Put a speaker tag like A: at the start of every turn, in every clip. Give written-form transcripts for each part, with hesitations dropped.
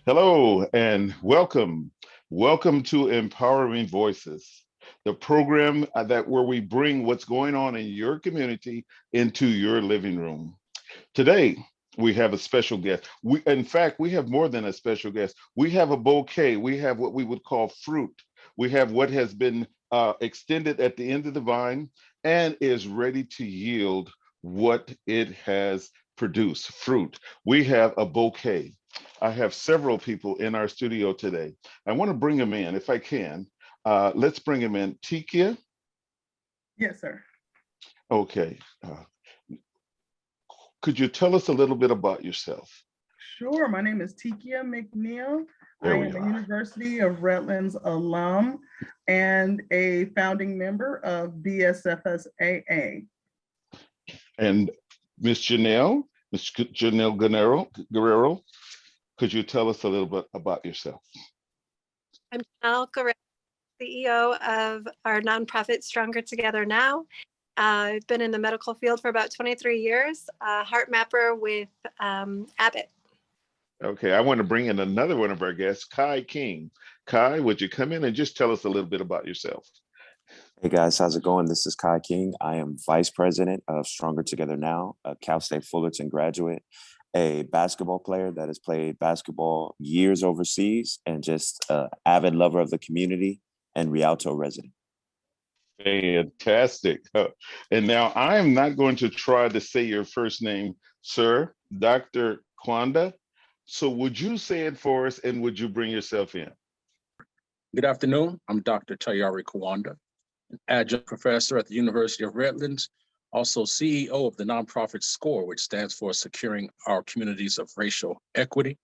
A: Hello and welcome. Welcome to Empowering Voices, the program that where we bring what's going on in your community into your living room. Today, we have a special guest. In fact, we have more than a special guest. We have a bouquet. We have what we would call fruit. We have what has been extended at the end of the vine and is ready to yield what it has produced, fruit. We have a bouquet. I have several people in our studio today. I want to bring them in if I can. Let's bring them in. Tikia.
B: Yes, sir.
A: Okay. Could you tell us a little bit about yourself?
B: Sure. My name is Tikia McNeil. I
A: There we
B: am a
A: are.
B: University of Redlands alum and a founding member of BSFSAA.
A: And Miss Janelle Guerrero, could you tell us a little bit about yourself?
C: I'm Janelle Guerrero, CEO of our nonprofit Stronger Together Now. I've been in the medical field for about 23 years, heart mapper with Abbott.
A: Okay, I want to bring in another one of our guests, Kai King. Kai, would you come in and just tell us a little bit about yourself?
D: Hey guys, how's it going? This is Kai King. I am Vice President of Stronger Together Now, a Cal State Fullerton graduate, a basketball player that has played basketball years overseas, and just an avid lover of the community and Rialto resident.
A: Fantastic. And now I am not going to try to say your first name, sir, Dr. Kwanda. So would you say it for us and would you bring yourself in?
E: Good afternoon. I'm Dr. Tayari Kawanda, an adjunct professor at the University of Redlands, also CEO of the nonprofit SCORE, which stands for Securing Our Communities of Racial Equity,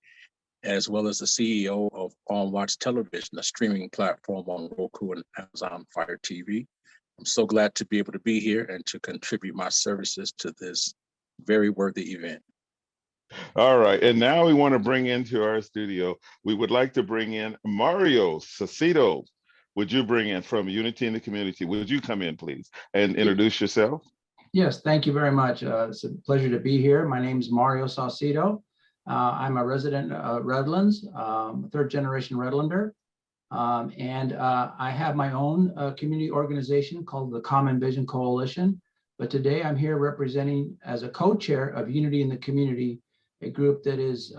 E: as well as the CEO of On Watch Television, a streaming platform on Roku and Amazon Fire TV. I'm so glad to be able to be here and to contribute my services to this very worthy event.
A: All right. And now we want to bring into our studio, we would like to bring in Mario Sacido. Would you bring in from Unity in the Community? Would you come in, please, and introduce yourself?
F: Yes, thank you very much. It's a pleasure to be here. My name is Mario Saucedo. I'm a resident of Redlands, third generation Redlander. And I have my own community organization called the Common Vision Coalition. But today I'm here representing as a co-chair of Unity in the Community, a group that is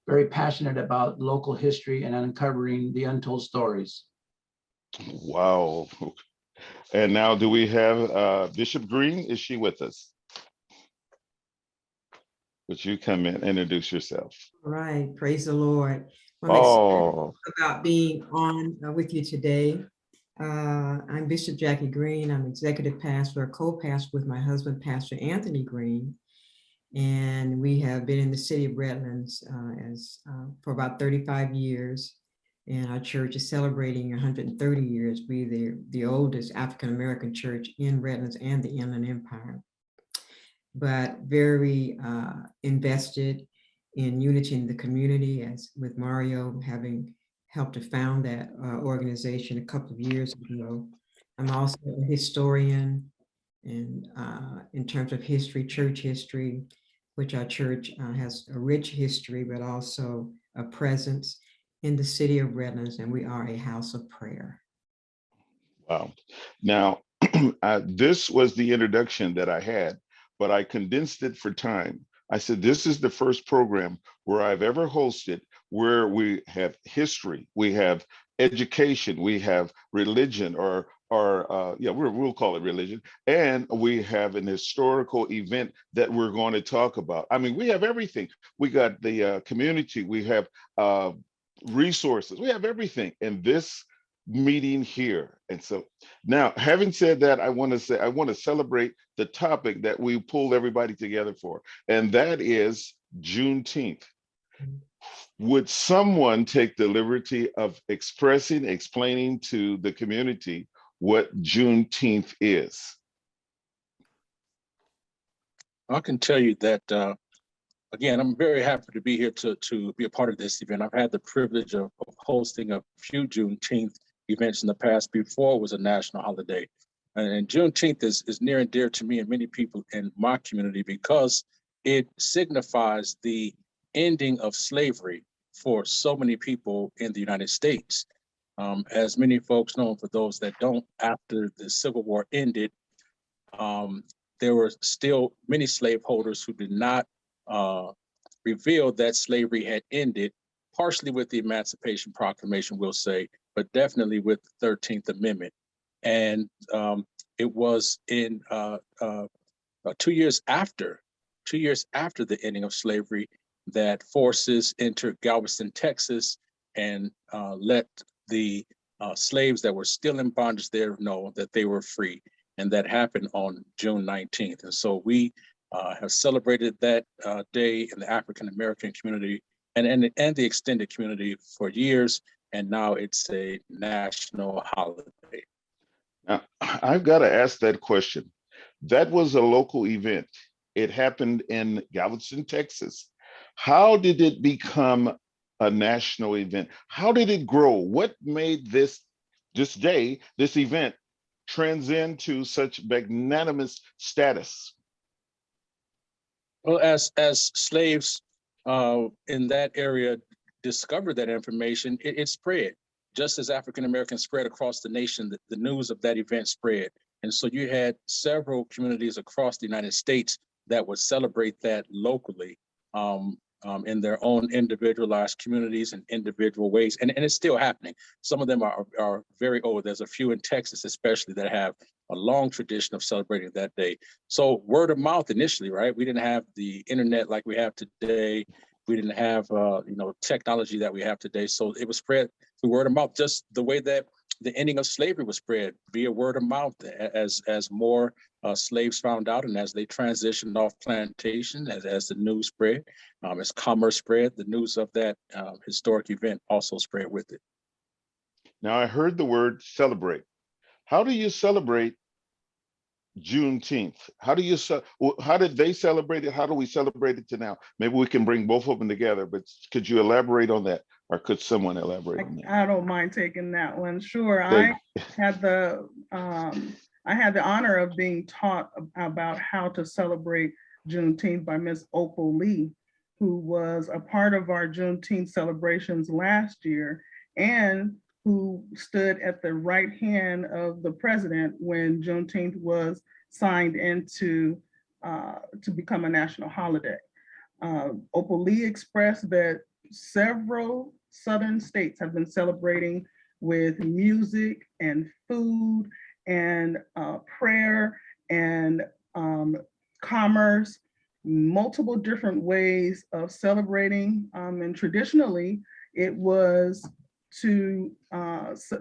F: very passionate about local history and uncovering the untold stories.
A: Wow. And now do we have Bishop Green? Is she with us? Would you come in and introduce yourself?
G: All right, praise the Lord. I'm
A: Oh,
G: excited about being on with you today. I'm Bishop Jackie Green. I'm executive pastor, co-pastor with my husband, Pastor Anthony Green. And we have been in the city of Redlands for about 35 years. And our church is celebrating 130 years. We're the oldest African-American church in Redlands and the Inland Empire. But very invested in unity in the community, as with Mario having helped to found that organization a couple of years ago. I'm also a historian and in terms of history, church history, which our church has a rich history, but also a presence in the city of Redlands, and we are a house of prayer.
A: wow. Now, this was the introduction that I had, but I condensed it for time. I said, this is the first program where I've ever hosted where we have history, we have education, we have religion, we'll call it religion, and we have an historical event that we're going to talk about. I mean, we have everything. We got the community, we have resources, we have everything in this meeting here. And so now, having said that, I want to celebrate the topic that we pulled everybody together for, and that is Juneteenth. Would someone take the liberty of explaining to the community what Juneteenth is?
E: I can tell you that, again, I'm very happy to be here to be a part of this event. I've had the privilege of hosting a few Juneteenth events in the past before it was a national holiday. And Juneteenth is near and dear to me and many people in my community because it signifies the ending of slavery for so many people in the United States. As many folks know, for those that don't, after the Civil War ended, there were still many slaveholders who did not reveal that slavery had ended, partially with the Emancipation Proclamation, we'll say, but definitely with the 13th Amendment. And it was in 2 years after the ending of slavery that forces entered Galveston, Texas, and let the slaves that were still in bondage there know that they were free. And that happened on June 19th. And so we have celebrated that day in the African American community and the extended community for years. And now it's a national holiday.
A: Now, I've got to ask that question. That was a local event. It happened in Galveston, Texas. How did it become a national event? How did it grow? What made this day, this event, transcend to such magnanimous status?
E: Well, as slaves in that area discovered that information, it spread. Just as African Americans spread across the nation, the news of that event spread. And so you had several communities across the United States that would celebrate that locally in their own individualized communities and individual ways. And it's still happening. Some of them are very old. There's a few in Texas, especially, that have a long tradition of celebrating that day. So word of mouth initially, right? We didn't have the internet like we have today. We didn't have technology that we have today. So it was spread through word of mouth, just the way that the ending of slavery was spread via word of mouth as more slaves found out, and as they transitioned off plantation, as the news spread, as commerce spread, the news of that historic event also spread with it.
A: Now, I heard the word celebrate. How do you celebrate Juneteenth? How did they celebrate it? How do we celebrate it to now? Maybe we can bring both of them together, but could you elaborate on that? Or could someone elaborate on that?
B: I don't mind taking that one. Sure. I had the honor of being taught about how to celebrate Juneteenth by Miss Opal Lee, who was a part of our Juneteenth celebrations last year and who stood at the right hand of the president when Juneteenth was signed into to become a national holiday. Opal Lee expressed that several Southern states have been celebrating with music and food and prayer and commerce, multiple different ways of celebrating. And traditionally, it was to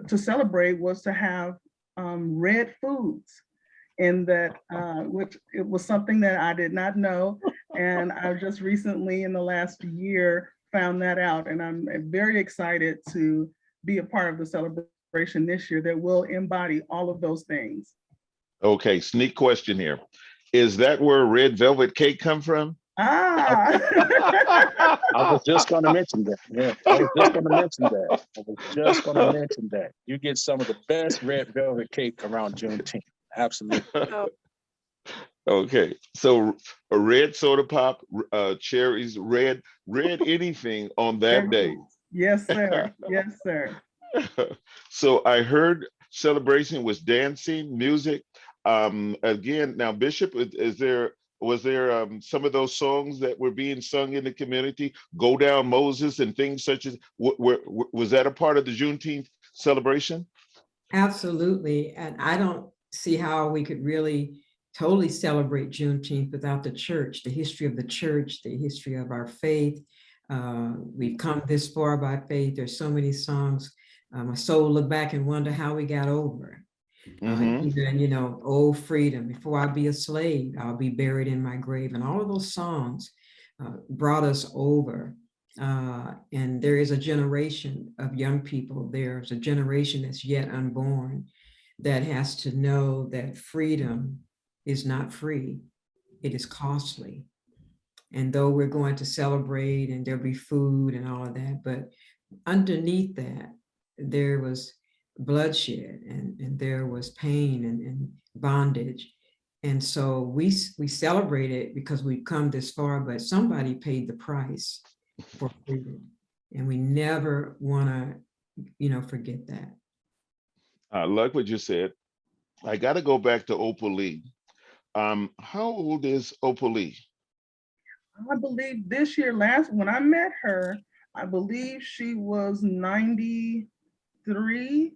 B: celebrate was to have red foods, and that which it was something that I did not know, and I just recently in the last year found that out, and I'm very excited to be a part of the celebration this year that will embody all of those things.
A: Okay, sneak question here. Is that where red velvet cake come from?
B: Ah.
E: I was just going to mention that. Yeah, I was just going to mention that. You get some of the best red velvet cake around Juneteenth. Absolutely.
C: Oh,
A: Okay, so a red soda pop, cherries, red anything on that day.
B: Yes, sir. Yes, sir.
A: So I heard celebration was dancing, music. Again, now Bishop, was there some of those songs that were being sung in the community, Go Down Moses and things such as, was that a part of the Juneteenth celebration?
G: Absolutely. And I don't see how we could really totally celebrate Juneteenth without the church, the history of the church, the history of our faith. We've come this far by faith. There's so many songs. My soul look back and wonder how we got over. Even, oh, freedom, before I be a slave, I'll be buried in my grave. And all of those songs brought us over. And there is a generation of young people, there's a generation that's yet unborn that has to know that freedom is not free, it is costly. And though we're going to celebrate and there'll be food and all of that, but underneath that, there was bloodshed and there was pain and bondage. And so we celebrate it because we've come this far, but somebody paid the price for freedom. And we never want to, forget that.
A: I like what you said. I got to go back to Opal Lee. How old is Opal Lee?
B: I believe this year, when I met her, I believe she was 93.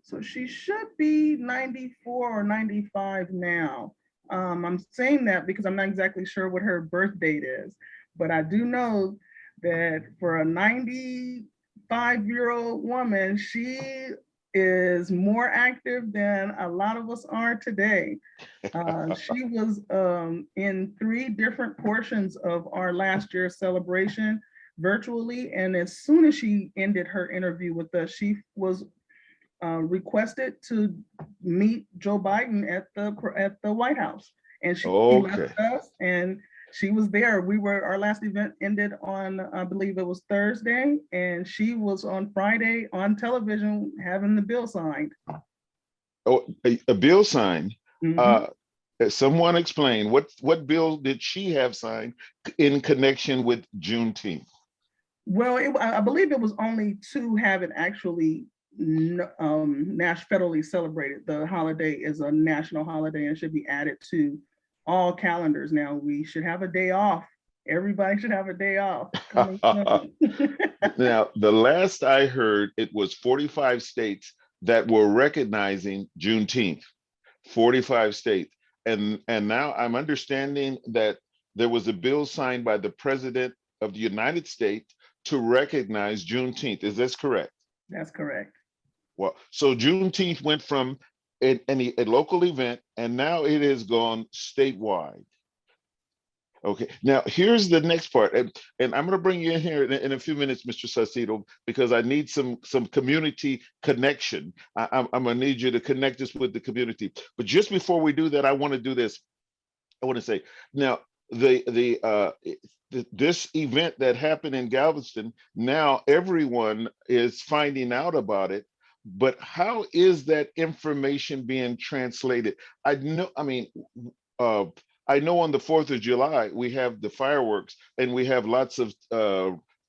B: So she should be 94 or 95 now. I'm saying that because I'm not exactly sure what her birth date is, but I do know that for a 95-year-old woman, she is more active than a lot of us are today. She was in 3 different portions of our last year's celebration virtually. And as soon as she ended her interview with us, she was requested to meet Joe Biden at the White House. And she left us and she was there. Our last event ended on, I believe it was Thursday, and she was on Friday on television having the bill signed.
A: Oh, a bill signed.
B: Mhm.
A: Someone explain what bill did she have signed in connection with Juneteenth?
B: Well, I believe it was only to have it actually federally celebrated. The holiday is a national holiday and should be added to all calendars. Now we should have a day off. Everybody should have a day off.
A: Now, the last I heard, it was 45 states that were recognizing Juneteenth. 45 states. And now I'm understanding that there was a bill signed by the President of the United States to recognize Juneteenth. Is this correct?
B: That's correct.
A: Well, so Juneteenth went from a local event, and now it has gone statewide. Okay, now here's the next part, and I'm going to bring you in here in a few minutes, Mr. Saucedo, because I need some community connection. I'm going to need you to connect us with the community. But just before we do that, I want to do this. I want to say now this event that happened in Galveston, now everyone is finding out about it. But how is that information being translated? I know on the 4th of July, we have the fireworks and we have lots of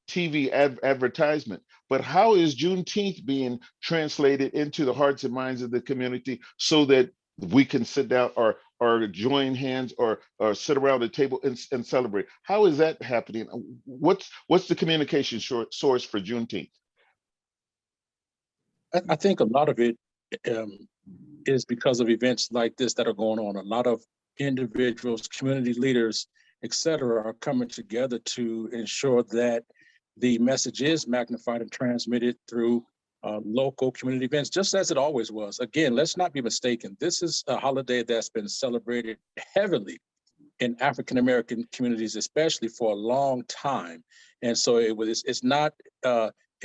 A: TV advertisement. But how is Juneteenth being translated into the hearts and minds of the community so that we can sit down or join hands or sit around the table and celebrate? How is that happening? What's the communication source for Juneteenth?
E: I think a lot of it is because of events like this that are going on. A lot of individuals, community leaders, et cetera, are coming together to ensure that the message is magnified and transmitted through local community events, just as it always was. Again, let's not be mistaken. This is a holiday that's been celebrated heavily in African-American communities, especially for a long time. And so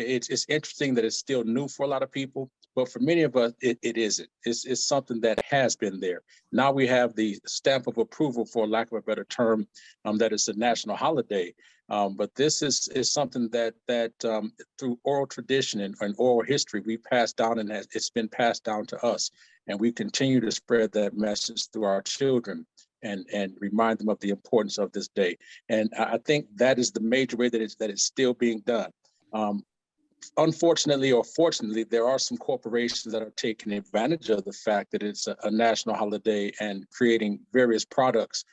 E: it's interesting that it's still new for a lot of people, but for many of us, it isn't. It's something that has been there. Now we have the stamp of approval, for lack of a better term, that it's a national holiday. But this is something that through oral tradition and oral history, we passed down, and it's been passed down to us. And we continue to spread that message through our children and remind them of the importance of this day. And I think that is the major way that it's still being done. Unfortunately or fortunately, there are some corporations that are taking advantage of the fact that it's a national holiday and creating various products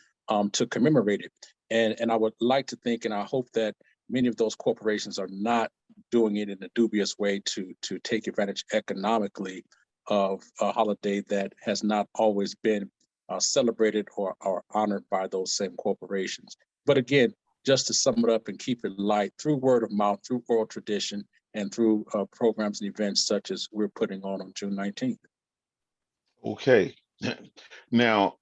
E: to commemorate it. And I would like to think, and I hope that many of those corporations are not doing it in a dubious way to take advantage economically of a holiday that has not always been celebrated or honored by those same corporations. But again, just to sum it up and keep it light, through word of mouth, through oral tradition, and through programs and events such as we're putting on June 19th.
A: Okay. Now,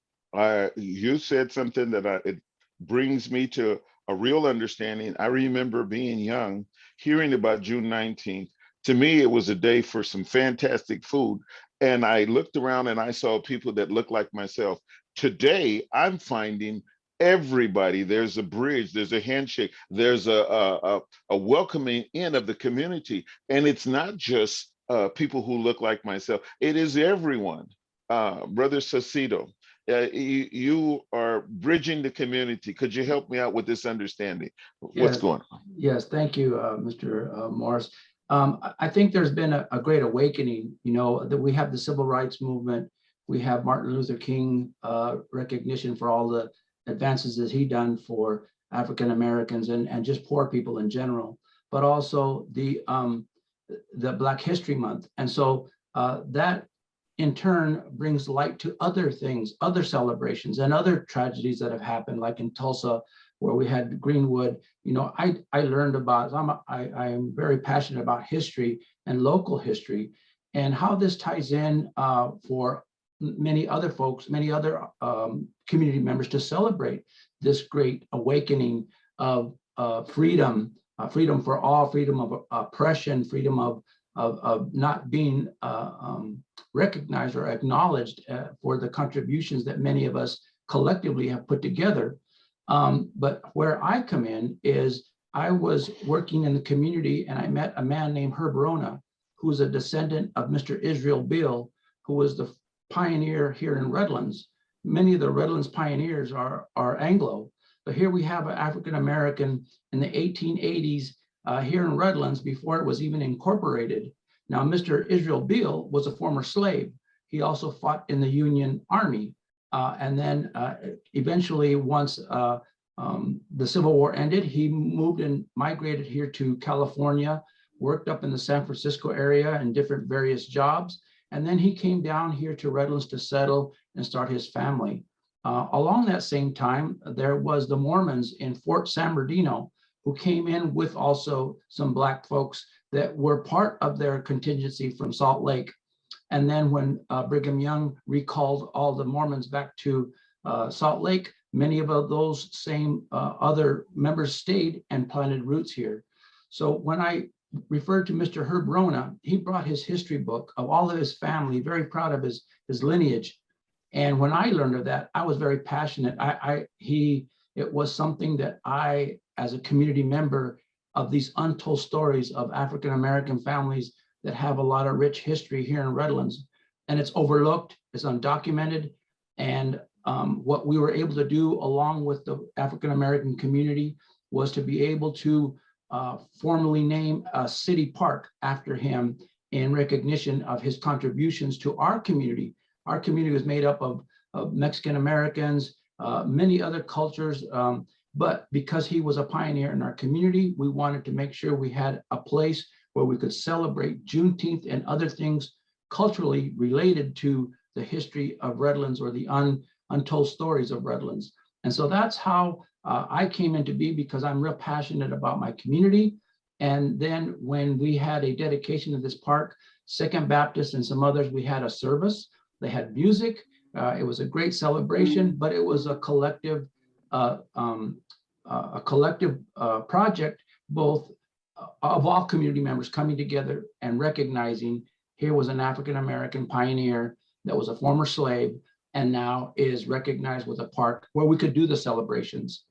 A: you said something that it brings me to a real understanding. I remember being young, hearing about June 19th. To me, it was a day for some fantastic food. And I looked around and I saw people that looked like myself. Today, I'm finding everybody, there's a bridge, there's a handshake, there's a welcoming in of the community. And it's not just people who look like myself, it is everyone. Brother Saucedo, you are bridging the community. Could you help me out with this understanding? What's
F: Yes.
A: going on?
F: Yes, thank you, Mr. Morris. I think there's been a great awakening, you know, that we have the civil rights movement. We have Martin Luther King recognition for all the advances that he done for African Americans and just poor people in general, but also the Black History Month. And so that in turn brings light to other things, other celebrations and other tragedies that have happened, like in Tulsa, where we had Greenwood. You know, I learned about, I am very passionate about history and local history and how this ties in for many other folks, many other community members to celebrate this great awakening of freedom, freedom for all, freedom of oppression, freedom of not being recognized or acknowledged for the contributions that many of us collectively have put together. But where I come in is I was working in the community and I met a man named Herb Rona, who is a descendant of Mr. Israel Beale, who was the pioneer here in Redlands. Many of the Redlands pioneers are Anglo, but here we have an African-American in the 1880s here in Redlands before it was even incorporated. Now, Mr. Israel Beale was a former slave. He also fought in the Union Army. And then eventually, once the Civil War ended, he moved and migrated here to California, worked up in the San Francisco area in different various jobs. And then he came down here to Redlands to settle and start his family. Along that same time, there was the Mormons in Fort San Bernardino, who came in with also some Black folks that were part of their contingency from Salt Lake. And then when Brigham Young recalled all the Mormons back to Salt Lake, many of those same other members stayed and planted roots here. So when I referred to Mr. Herb Rona, he brought his history book of all of his family, very proud of his lineage. And when I learned of that, I was very passionate. It was something that I, as a community member of these untold stories of African-American families that have a lot of rich history here in Redlands, and it's overlooked, it's undocumented. And what we were able to do along with the African-American community was to be able to formally name a city park after him in recognition of his contributions to our community. Our community was made up of Mexican Americans, many other cultures, but because he was a pioneer in our community, we wanted to make sure we had a place where we could celebrate Juneteenth and other things culturally related to the history of Redlands or the untold stories of Redlands. And so that's how I came into be, because I'm real passionate about my community. And then when we had a dedication of this park, Second Baptist and some others, we had a service. They had music. It was a great celebration, but it was a collective project, both of all community members coming together and recognizing here was an African-American pioneer that was a former slave and now is recognized with a park where we could do the celebrations.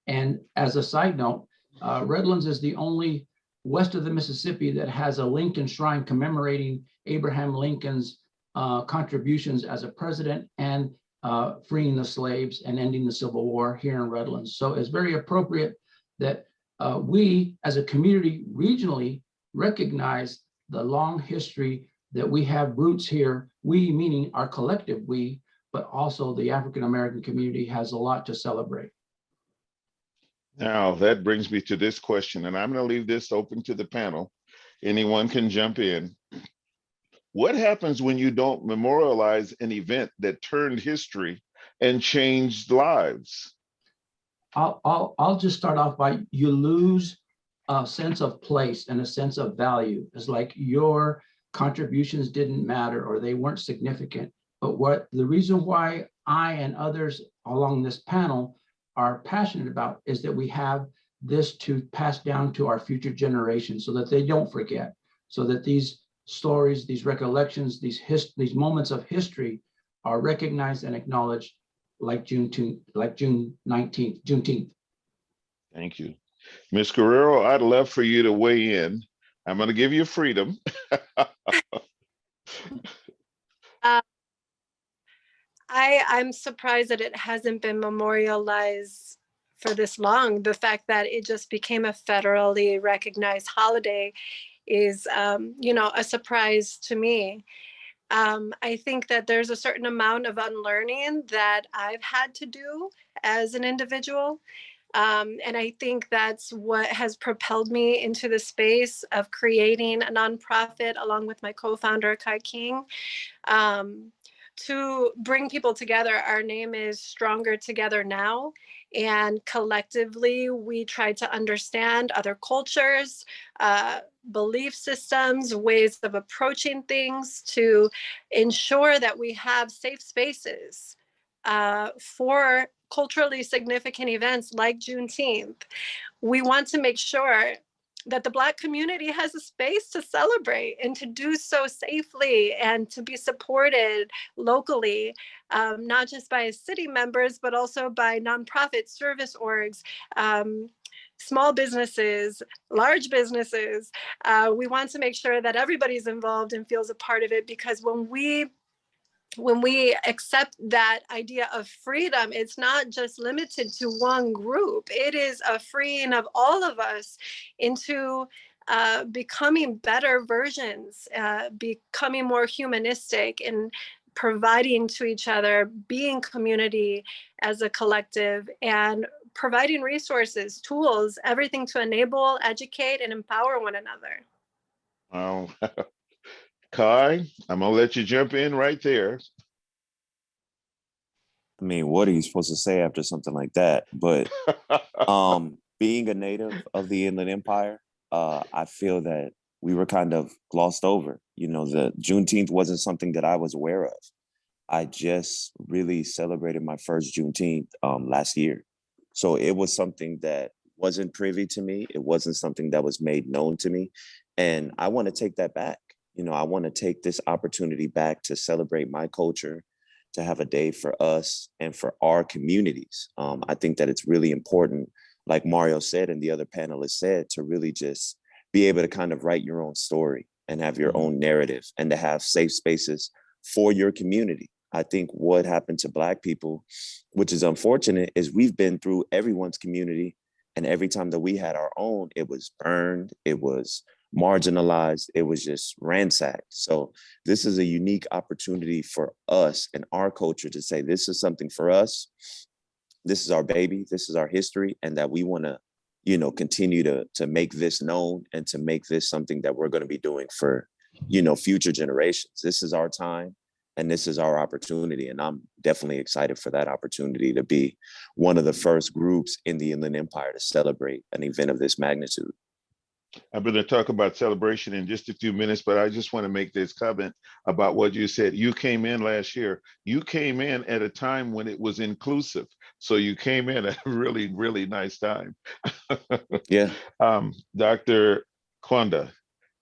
F: And as a side note, Redlands is the only west of the Mississippi that has a Lincoln Shrine commemorating Abraham Lincoln's contributions as a president and freeing the slaves and ending the Civil War here in Redlands. So it's very appropriate that we as a community regionally recognize the long history that we have roots here, we meaning our collective we, but also the African-American community has a lot to celebrate.
A: Now, that brings me to this question, and I'm going to leave this open to the panel. Anyone can jump in. What happens when you don't memorialize an event that turned history and changed lives?
F: I'll just start off by, you lose a sense of place and a sense of value. It's like your contributions didn't matter or they weren't significant. But what the reason why I and others along this panel are passionate about is that we have this to pass down to our future generations so that they don't forget, so that these stories, these recollections, these moments of history are recognized and acknowledged like June 19th, Juneteenth.
A: Thank you. Ms. Guerrero, I'd love for you to weigh in. I'm going to give you freedom.
C: I I'm surprised that it hasn't been memorialized for this long. The fact that it just became a federally recognized holiday is, a surprise to me. I think that there's a certain amount of unlearning that I've had to do as an individual. And I think that's what has propelled me into the space of creating a nonprofit along with my co-founder, Kai King, to bring people together. Our name is Stronger Together Now. And collectively, we try to understand other cultures, belief systems, ways of approaching things to ensure that we have safe spaces for culturally significant events like Juneteenth. We want to make sure that the Black community has a space to celebrate and to do so safely and to be supported locally, not just by city members, but also by nonprofit service orgs, small businesses, large businesses. We want to make sure that everybody's involved and feels a part of it, because when we accept that idea of freedom, it's not just limited to one group. It is a freeing of all of us into becoming better versions, becoming more humanistic, and providing to each other, being community as a collective, and providing resources, tools, everything to enable, educate, and empower one another.
A: Wow. Kai, I'm gonna let you jump in right there.
D: I mean, what are you supposed to say after something like that? But being a native of the Inland Empire, I feel that we were kind of glossed over. The Juneteenth wasn't something that I was aware of. I just really celebrated my first Juneteenth last year. So it was something that wasn't privy to me. It wasn't something that was made known to me. And I want to take that back. I want to take this opportunity back to celebrate my culture, to have a day for us and for our communities. I think that it's really important, like Mario said and the other panelists said, to really just be able to kind of write your own story and have your own narrative, and to have safe spaces for your community. I think what happened to Black people, which is unfortunate, is we've been through everyone's community, and every time that we had our own, it was burned, it was marginalized, it was just ransacked. So this is a unique opportunity for us and our culture to say, this is something for us, this is our baby, this is our history, and that we want to, continue to make this known, and to make this something that we're going to be doing for, future generations. This is our time, and this is our opportunity. And I'm definitely excited for that opportunity to be one of the first groups in the Inland Empire to celebrate an event of this magnitude.
A: I'm going to talk about celebration in just a few minutes, but I just want to make this comment about what you said. You came in last year. You came in at a time when it was inclusive. So you came in at a really, really nice time.
D: Yeah.
A: Dr. Kwanda,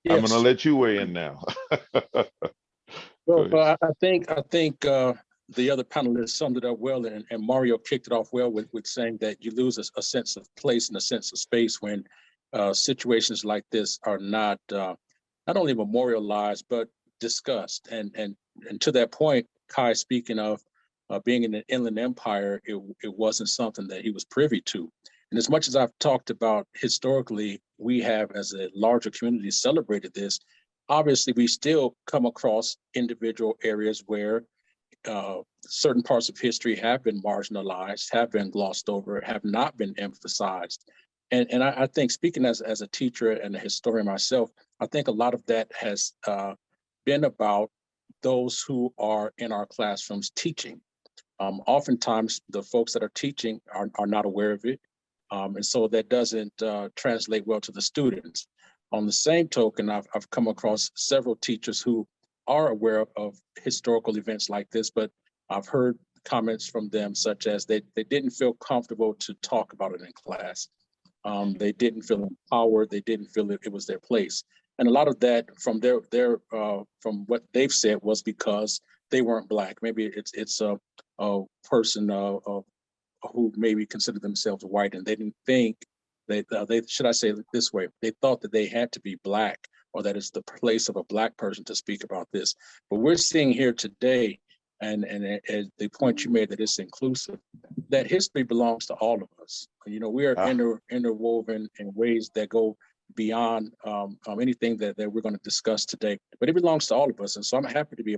E: Yes.
A: I'm going to let you weigh in now.
E: Well, I think the other panelists summed it up well, and Mario kicked it off well with saying that you lose a sense of place and a sense of space when situations like this are not only memorialized but discussed. And to that point, Kai, speaking of being in the Inland Empire, it wasn't something that he was privy to. And as much as I've talked about historically, we have as a larger community celebrated this. Obviously, we still come across individual areas where certain parts of history have been marginalized, have been glossed over, have not been emphasized. And I think, speaking as a teacher and a historian myself, I think a lot of that has been about those who are in our classrooms teaching. Oftentimes, the folks that are teaching are not aware of it. And so that doesn't translate well to the students. On the same token, I've come across several teachers who are aware of historical events like this, but I've heard comments from them such as they didn't feel comfortable to talk about it in class. They didn't feel empowered. They didn't feel it was their place. And a lot of that from from what they've said was because they weren't Black. Maybe it's a person who maybe considered themselves white, and they didn't think they should I say it this way, they thought that they had to be Black, or that it's the place of a Black person to speak about this. But we're seeing here today the point you made that it's inclusive, that history belongs to all of us. You know, we are interwoven in ways that go beyond anything that we're going to discuss today, but it belongs to all of us. And so I'm happy to be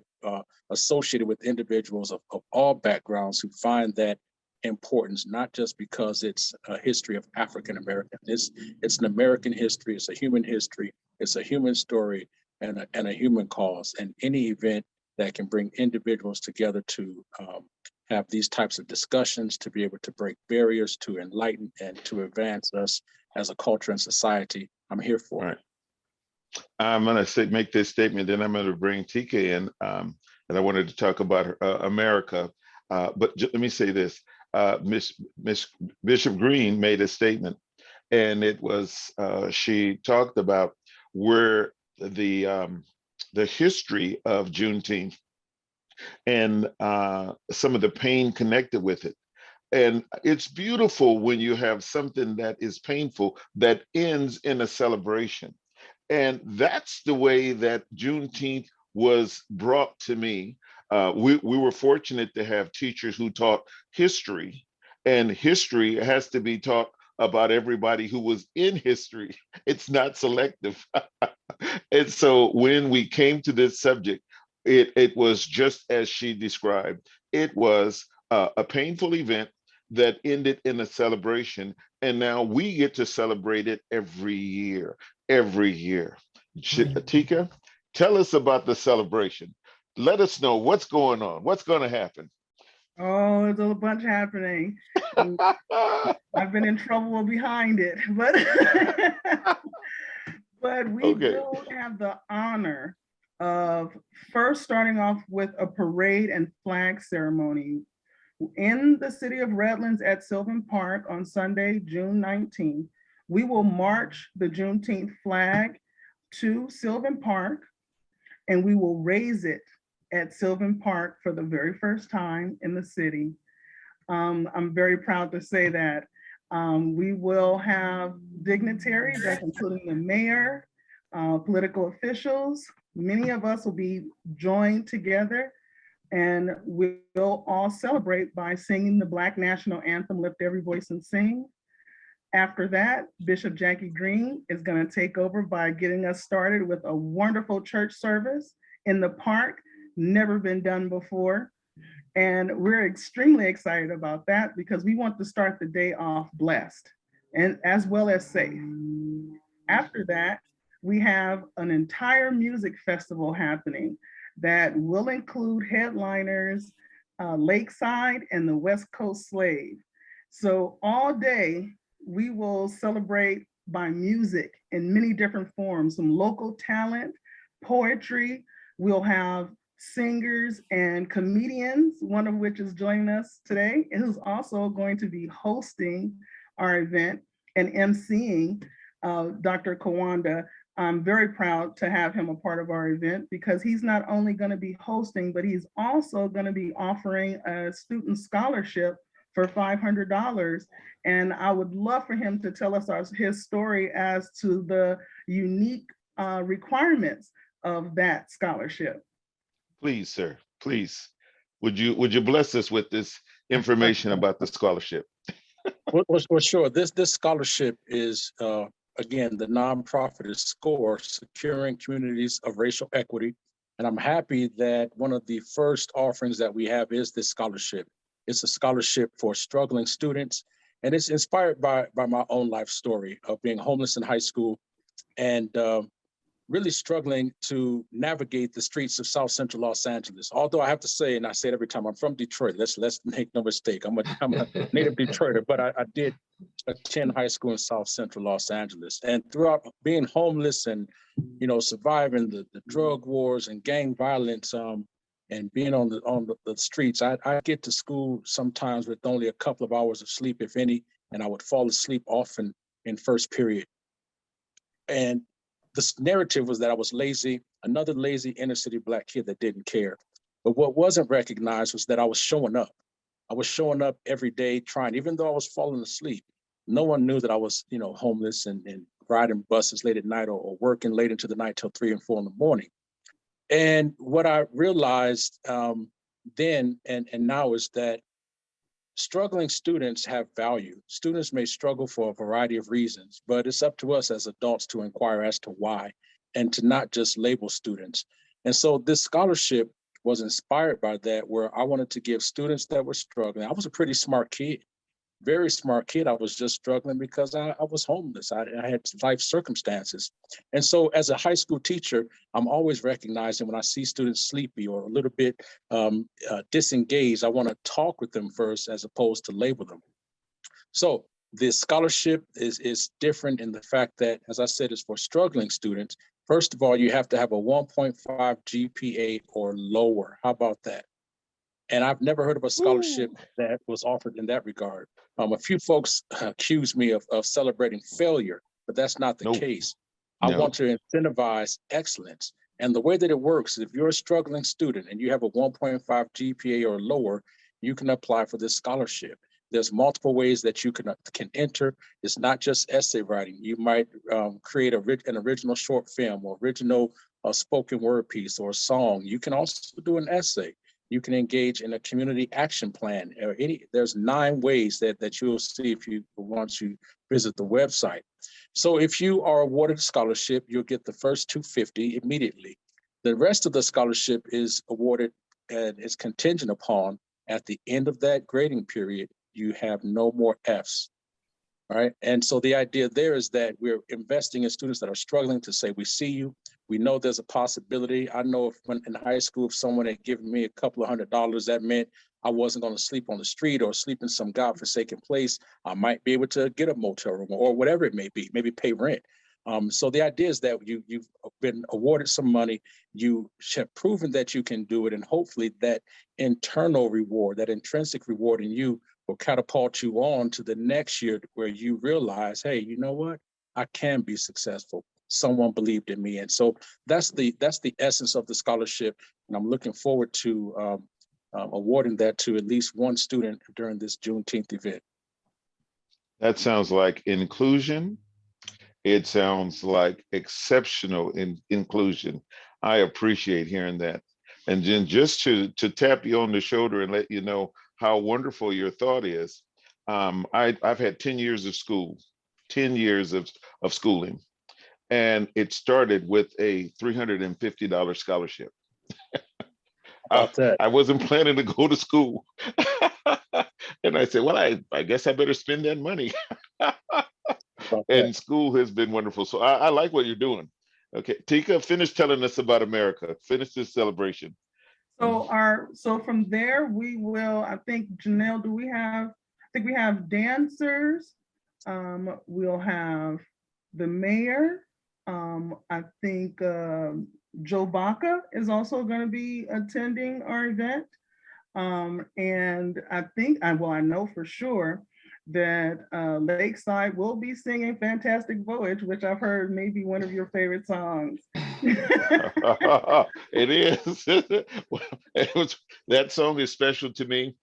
E: associated with individuals of all backgrounds who find that importance, not just because it's a history of African American. It's an American history, it's a human history, it's a human story, and a human cause. And any event that can bring individuals together to have these types of discussions, to be able to break barriers, to enlighten and to advance us as a culture and society, I'm here for.
A: All right. I'm going to make this statement, then I'm going to bring Tika in, and I wanted to talk about America. But let me say this: Miss Bishop Green made a statement, and it was she talked about where the history of Juneteenth and some of the pain connected with it. And it's beautiful when you have something that is painful that ends in a celebration. And that's the way that Juneteenth was brought to me. We were fortunate to have teachers who taught history, and history has to be taught about everybody who was in history. It's not selective. And so when we came to this subject, it was just as she described. It was a painful event that ended in a celebration, and now we get to celebrate it every year. Tika, tell us about the celebration. Let us know what's going on, what's going to happen.
B: Oh, there's a bunch happening. I've been in trouble behind it, but but we will have the honor of first starting off with a parade and flag ceremony in the city of Redlands at Sylvan Park on Sunday, June 19th. We will march the Juneteenth flag to Sylvan Park, and we will raise it at Sylvan Park for the very first time in the city. I'm very proud to say that. We will have dignitaries, that's including the mayor, political officials. Many of us will be joined together, and we'll all celebrate by singing the Black National Anthem, Lift Every Voice and Sing. After that, Bishop Jackie Green is going to take over by getting us started with a wonderful church service in the park, never been done before. And we're extremely excited about that because we want to start the day off blessed and as well as safe. After that, we have an entire music festival happening that will include headliners, Lakeside and the West Coast Slave. So all day, we will celebrate by music in many different forms, some local talent, poetry. We'll have singers and comedians, one of which is joining us today, and who's also going to be hosting our event and emceeing, Dr. Kawanda. I'm very proud to have him a part of our event because he's not only going to be hosting, but he's also going to be offering a student scholarship for $500. And I would love for him to tell us his story as to the unique requirements of that scholarship.
A: Please, sir, please. Would you bless us with this information about the scholarship?
E: Well, sure. This scholarship is, again, the nonprofit is SCORE, Securing Communities of Racial Equity. And I'm happy that one of the first offerings that we have is this scholarship. It's a scholarship for struggling students. And it's inspired by my own life story of being homeless in high school and really struggling to navigate the streets of South Central Los Angeles. Although I have to say, and I say it every time, I'm from Detroit. Let's make no mistake. I'm a native Detroiter, but I did attend high school in South Central Los Angeles. And throughout being homeless and, surviving the drug wars and gang violence, and being on the streets, I get to school sometimes with only a couple of hours of sleep, if any, and I would fall asleep often in first period. And this narrative was that I was lazy, another lazy inner city Black kid that didn't care. But what wasn't recognized was that I was showing up. I was showing up every day trying, even though I was falling asleep. No one knew that I was, homeless and riding buses late at night or working late into the night till 3 and 4 in the morning. And what I realized then and now is that struggling students have value. Students may struggle for a variety of reasons, but it's up to us as adults to inquire as to why and to not just label students. And so this scholarship was inspired by that, where I wanted to give students that were struggling. I was a pretty smart kid, very smart kid. I was just struggling because I was homeless. I had life circumstances. And so as a high school teacher, I'm always recognizing when I see students sleepy or a little bit disengaged, I want to talk with them first as opposed to label them. So this scholarship is different in the fact that, as I said, it's for struggling students. First of all, you have to have a 1.5 GPA or lower. How about that? And I've never heard of a scholarship that was offered in that regard. A few folks accuse me of celebrating failure, but that's not the case. I want to incentivize excellence. And the way that it works, if you're a struggling student and you have a 1.5 GPA or lower, you can apply for this scholarship. There's multiple ways that you can enter. It's not just essay writing. You might create an original short film or original spoken word piece or song. You can also do an essay. You can engage in a community action plan. There's 9 ways that you'll see if you want to visit the website. So if you are awarded a scholarship, you'll get the first $250 immediately. The rest of the scholarship is awarded and is contingent upon at the end of that grading period, you have no more Fs. All right. And so the idea there is that we're investing in students that are struggling to say, we see you. We know there's a possibility. I know if when in high school, if someone had given me a couple of $100, that meant I wasn't going to sleep on the street or sleep in some godforsaken place. I might be able to get a motel room or whatever it may be, maybe pay rent. So the idea is that you've been awarded some money, you have proven that you can do it, and hopefully that internal reward, that intrinsic reward in you will catapult you on to the next year where you realize, hey, you know what? I can be successful. Someone believed in me. And so that's the essence of the scholarship. And I'm looking forward to awarding that to at least one student during this Juneteenth event.
A: That sounds like inclusion. It sounds like exceptional inclusion. I appreciate hearing that. And then just to tap you on the shoulder and let you know how wonderful your thought is. I've had 10 years of school, 10 years of schooling. And it started with a $350 scholarship. I wasn't planning to go to school. And I said, well, I guess I better spend that money. And school has been wonderful. So I like what you're doing. Okay, Tika, finish telling us about America. Finish this celebration.
B: So from there, we will, I think, Janelle, I think we have dancers. We'll have the mayor. I think Joe Baca is also going to be attending our event. And I think, I know for sure that Lakeside will be singing Fantastic Voyage, which I've heard may be one of your favorite songs.
A: It is. That song is special to me.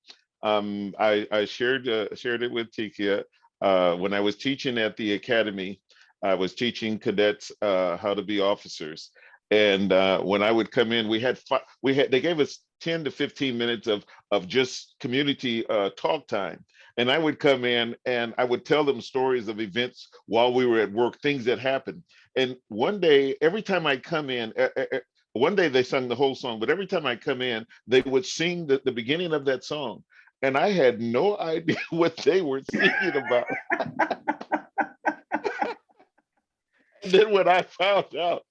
A: I shared it with Tika when I was teaching at the academy. I was teaching cadets how to be officers, and when I would come in, they gave us 10 to 15 minutes of just community talk time. And I would come in and I would tell them stories of events while we were at work, things that happened. And one day, every time I come in, one day they sung the whole song, but every time I come in, they would sing the beginning of that song. And I had no idea what they were singing about. And then when I found out,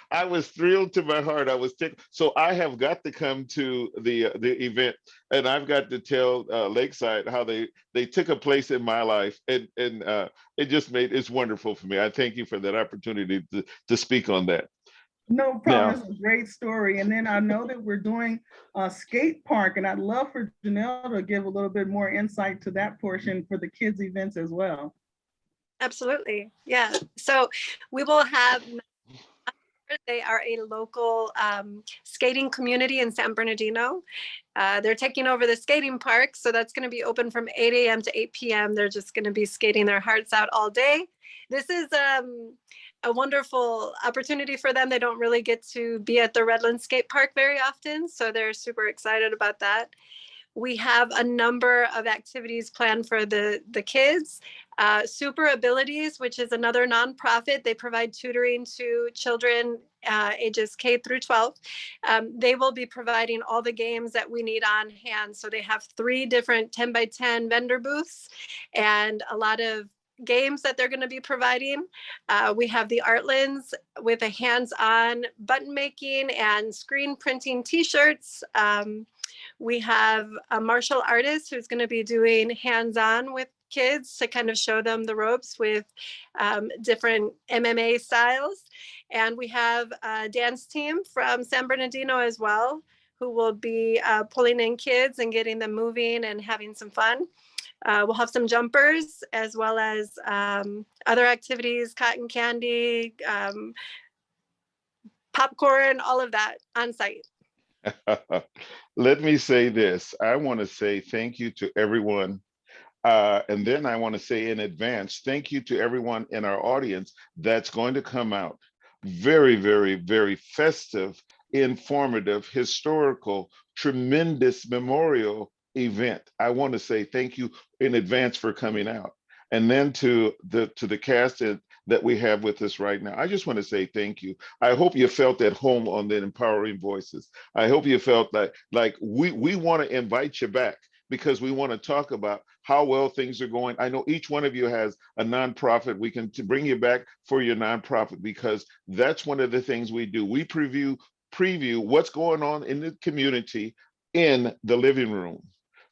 A: I was thrilled to my heart. I was tickled. So I have got to come to the event, and I've got to tell Lakeside how they took a place in my life, and it just it's wonderful for me. I thank you for that opportunity to speak on that.
B: No problem. It's a great story. And then I know that we're doing a skate park, and I'd love for Janelle to give a little bit more insight to that portion for the kids' events as well.
C: Absolutely. Yeah. So we will have, they are a local skating community in San Bernardino. They're taking over the skating park. So that's going to be open from 8 a.m. to 8 p.m. They're just going to be skating their hearts out all day. This is a wonderful opportunity for them. They don't really get to be at the Redlands skate park very often, so they're super excited about that. We have a number of activities planned for the kids. Super Abilities, which is another nonprofit. They provide tutoring to children ages K through 12. They will be providing all the games that we need on hand. So they have 3 different 10 by 10 vendor booths and a lot of games that they're going to be providing. We have the Artlands with a hands-on button making and screen printing t-shirts. We have a martial artist who's going to be doing hands-on with kids to kind of show them the ropes with different MMA styles. And we have a dance team from San Bernardino as well, who will be pulling in kids and getting them moving and having some fun. We'll have some jumpers as well as other activities, cotton candy, popcorn, all of that on site.
A: Let me say this. I want to say thank you to everyone. And then I want to say in advance, thank you to everyone in our audience that's going to come out. Very, very, very festive, informative, historical, tremendous memorial event. I want to say thank you in advance for coming out. And then to the cast that we have with us right now, I just want to say thank you. I hope you felt at home on the Empowering Voices. I hope you felt like we want to invite you back, because we want to talk about how well things are going. I know each one of you has a nonprofit. We can bring you back for your nonprofit, because that's one of the things we do. We preview what's going on in the community in the living room.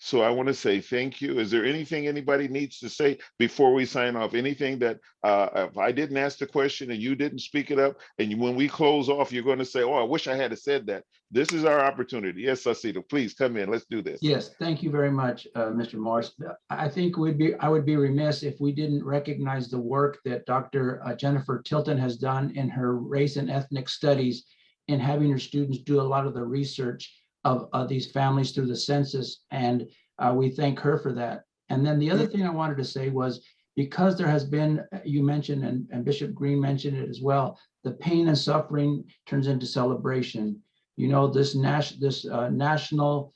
A: So I want to say thank you. Is there anything anybody needs to say before we sign off? Anything that if I didn't ask the question and you didn't speak it up, and when we close off, you're going to say, oh, I wish I had said that. This is our opportunity. Yes, Saucedo, please come in. Let's do this.
F: Yes, thank you very much, Mr. Morris. I think I would be remiss if we didn't recognize the work that Dr. Jennifer Tilton has done in her race and ethnic studies, in having her students do a lot of the research of these families through the census, and we thank her for that. And then the other thing I wanted to say was, because there has been, you mentioned, and Bishop Green mentioned it as well, the pain and suffering turns into celebration. You know, this national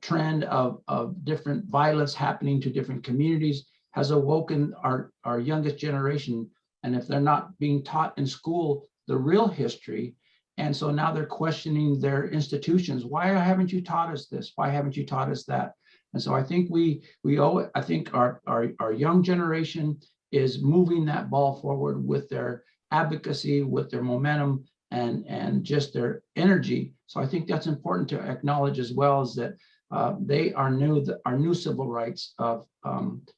F: trend of different violence happening to different communities has awoken our youngest generation. And if they're not being taught in school the real history, and so now they're questioning their institutions. Why haven't you taught us this? Why haven't you taught us that? And so I think we owe it. I think our young generation is moving that ball forward with their advocacy, with their momentum, and just their energy. So I think that's important to acknowledge as well, is that they are our new civil rights of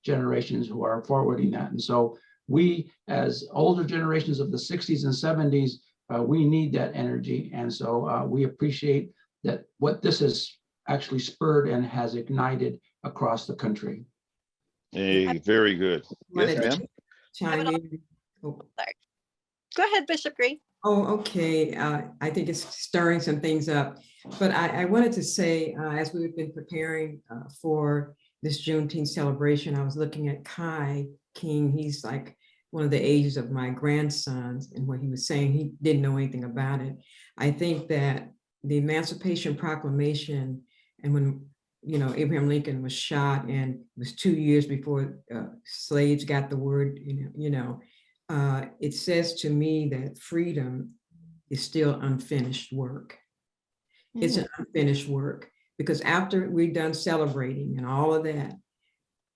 F: generations who are forwarding that. And so we, as older generations of the 60s and 70s, we need that energy. And so we appreciate that what this has actually spurred and has ignited across the country.
A: Hey, very good. Yes, ma'am.
G: Chime in. Oh.
C: Sorry. Go ahead, Bishop Green.
G: Oh, okay. I think it's stirring some things up. But I wanted to say, as we've been preparing for this Juneteenth celebration, I was looking at Kai King. He's like one of the ages of my grandsons, and what he was saying, he didn't know anything about it. I think that the Emancipation Proclamation, and when Abraham Lincoln was shot, and it was 2 years before slaves got the word, it says to me that freedom is still unfinished work. It's an unfinished work, because after we're done celebrating and all of that,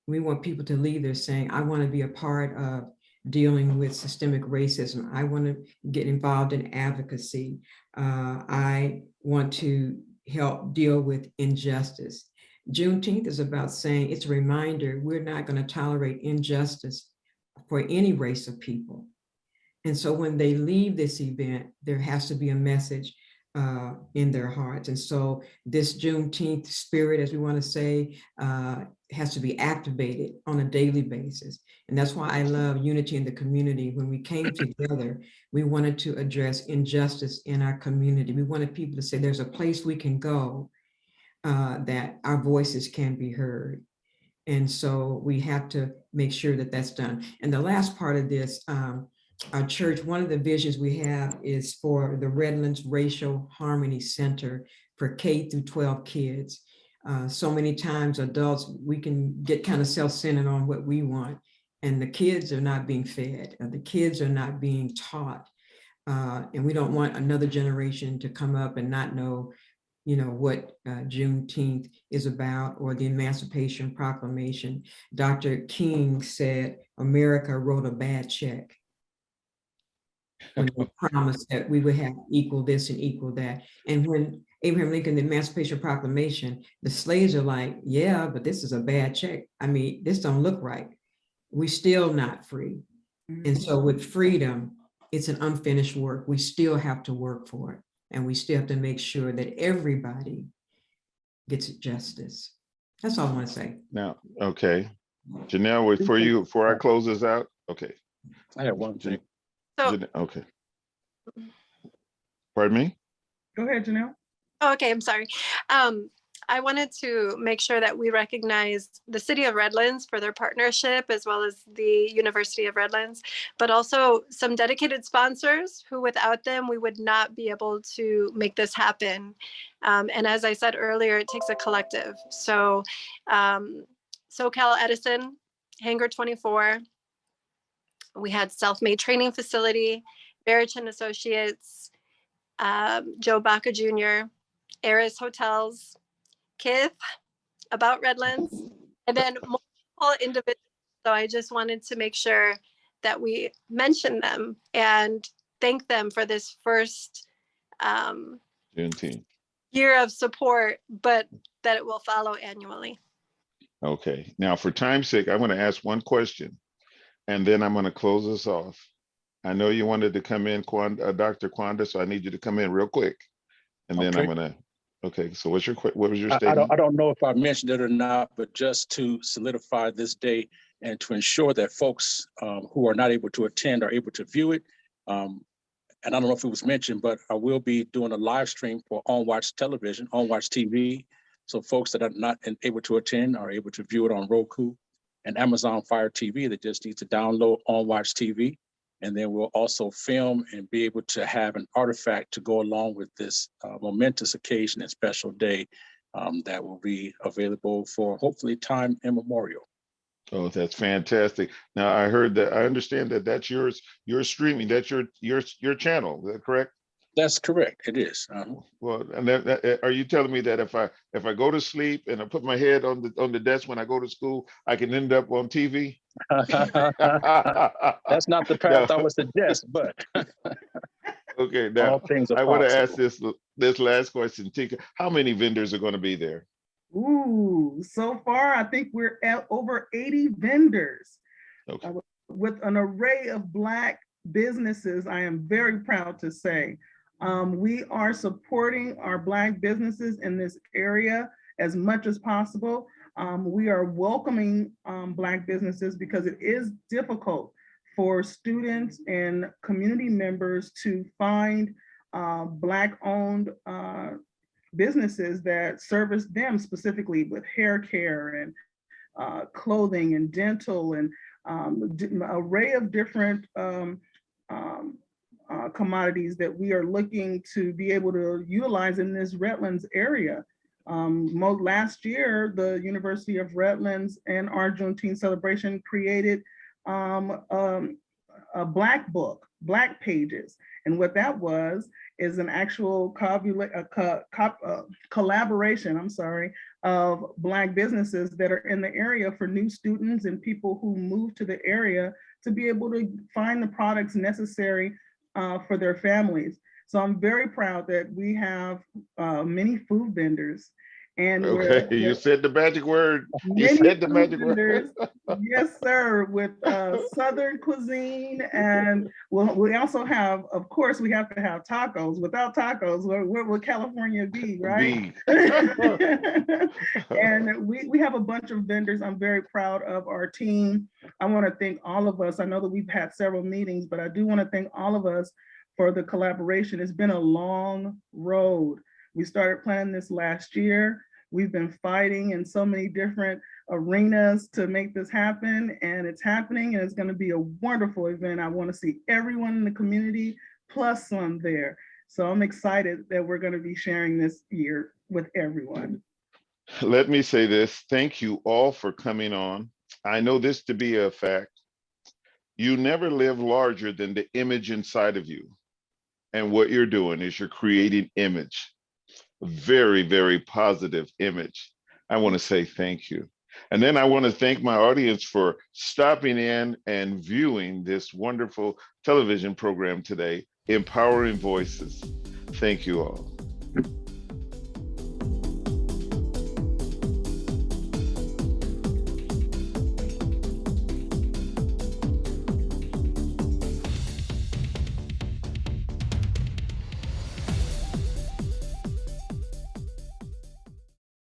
G: we want people to leave there saying, I want to be a part of dealing with systemic racism. I want to get involved in advocacy. I want to help deal with injustice. Juneteenth is about saying, it's a reminder, we're not going to tolerate injustice for any race of people. And so when they leave this event, there has to be a message in their hearts. And so this Juneteenth spirit, as we want to say, has to be activated on a daily basis. And that's why I love unity in the community. When we came together, we wanted to address injustice in our community. We wanted people to say there's a place we can go that our voices can be heard. And so we have to make sure that that's done. And the last part of this, our church, one of the visions we have is for the Redlands Racial Harmony Center for K through 12 kids. So many times adults, we can get kind of self-centered on what we want, and the kids are not being fed, and the kids are not being taught. And we don't want another generation to come up and not know, what Juneteenth is about, or the Emancipation Proclamation. Dr. King said, America wrote a bad check when they promised that we would have equal this and equal that. And when Abraham Lincoln, the Emancipation Proclamation, the slaves are like, yeah, but this is a bad check. I mean, this don't look right. We still not free. And so with freedom, it's an unfinished work. We still have to work for it. And we still have to make sure that everybody gets justice. That's all I want to say.
A: Now, okay. Janelle, before I close this out, okay.
E: I have one thing.
C: So,
A: Okay. Pardon me?
B: Go ahead, Janelle.
C: oh, okay, I'm sorry. I wanted to make sure that we recognize the City of Redlands for their partnership, as well as the University of Redlands, but also some dedicated sponsors who without them, we would not be able to make this happen. And as I said earlier, it takes a collective. So SoCal Edison, Hangar 24, we had Self-Made Training Facility, Barrich and Associates, Joe Baca Jr., Eris Hotels, Kith, About Redlands, and then multiple individuals. So I just wanted to make sure that we mention them and thank them for this first
A: Juneteenth.
C: year of support, but that it will follow annually.
A: Okay. Now, for time's sake, I want to ask one question, and then I'm going to close this off. I know you wanted to come in, Dr. Kwanda, so I need you to come in real quick, and then
E: Okay.
A: I'm going to. Okay. So what was your
E: I
A: statement?
E: don't know if I mentioned it or not, but just to solidify this day and to ensure that folks who are not able to attend are able to view it. And I don't know if it was mentioned, but I will be doing a live stream for On Watch Television, On Watch TV. So folks that are not able to attend are able to view it on Roku and Amazon Fire TV. They just need to download On Watch TV. And then we'll also film and be able to have an artifact to go along with this momentous occasion and special day that will be available for hopefully time immemorial.
A: Oh, that's fantastic. Now I understand that that's yours. You're streaming. That's your channel. Is that correct?
E: That's correct. It is.
A: Well, and are you telling me that if I go to sleep and I put my head on the desk when I go to school, I can end up on TV?
E: That's not the path I would suggest, but
A: okay. Now
E: all things are
A: I want to
E: possible.
A: ask this last question, Tika. How many vendors are going to be there?
B: Ooh, so far I think we're at over 80 vendors.
A: Okay.
B: With an array of Black businesses, I am very proud to say. We are supporting our Black businesses in this area as much as possible. We are welcoming Black businesses because it is difficult for students and community members to find Black-owned businesses that service them specifically with hair care and clothing and dental and array of different commodities that we are looking to be able to utilize in this Redlands area. Last year, the University of Redlands and our Juneteenth celebration created a Black book, Black Pages. And what that was is an actual collaboration, of Black businesses that are in the area for new students and people who move to the area to be able to find the products necessary for their families. So I'm very proud that we have many food vendors. And
A: okay, you said the magic word. You said the magic word.
B: Yes, sir, with Southern cuisine. And we also have, of course, we have to have tacos. Without tacos, where would California be, right? And we have a bunch of vendors. I'm very proud of our team. I want to thank all of us. I know that we've had several meetings, but I do want to thank all of us for the collaboration. It's been a long road. We started planning this last year. We've been fighting in so many different arenas to make this happen, and it's happening, and it's going to be a wonderful event. I want to see everyone in the community plus some there. So I'm excited that we're going to be sharing this year with everyone.
A: Let me say this. Thank you all for coming on. I know this to be a fact. You never live larger than the image inside of you. And what you're doing is you're creating image, a very, very positive image. I want to say thank you. And then I want to thank my audience for stopping in and viewing this wonderful television program today, Empowering Voices. Thank you all.